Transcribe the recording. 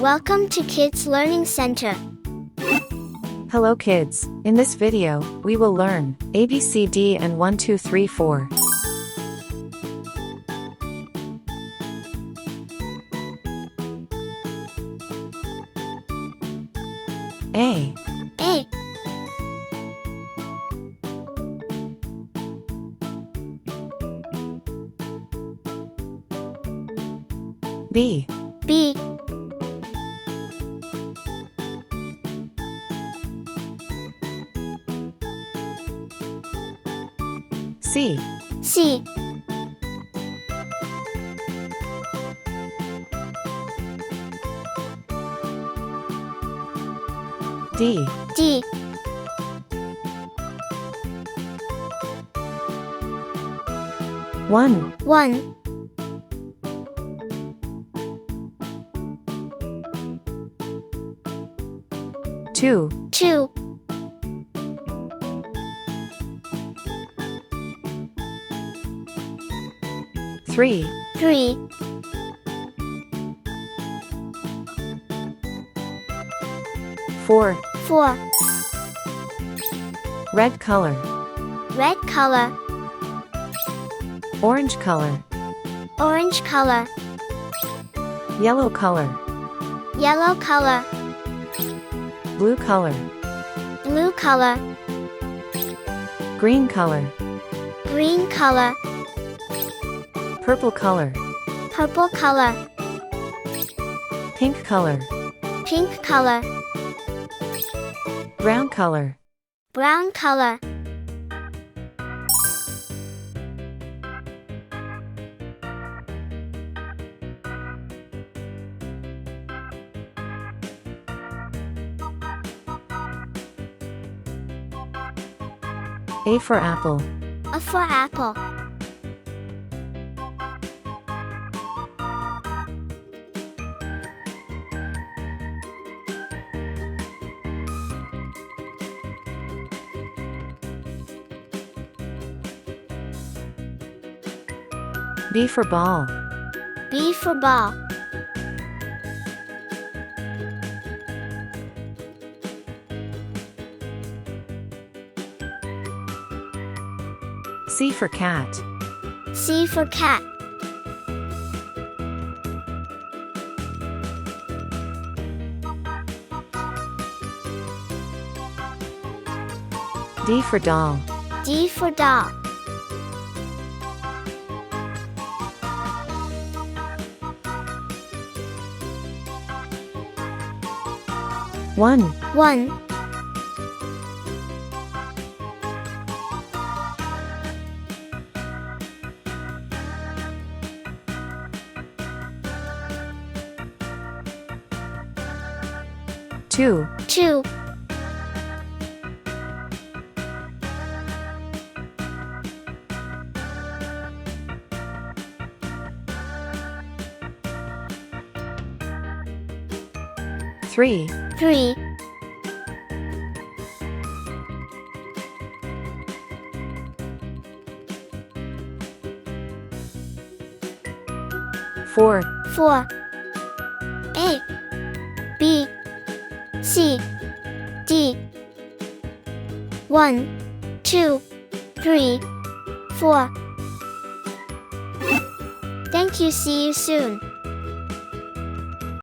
Welcome to Kids Learning Center. Hello kids, in this video, we will learn ABCD and 1 2 3 4. A B B C C D D 1 1 2 2 3 3 4 4 Red color, Red color, orange color, orange color, yellow color, yellow color, blue color, blue color, green color, green color, purple color, purple color, pink color, pink color, brown color. brown color. A for apple, A for apple. B for ball, B for ball. C for cat, C for cat. D for doll, D for doll. one 1 2 2 3 3 4 4 A B C D 1 2 3 4. Thank you. See you soon.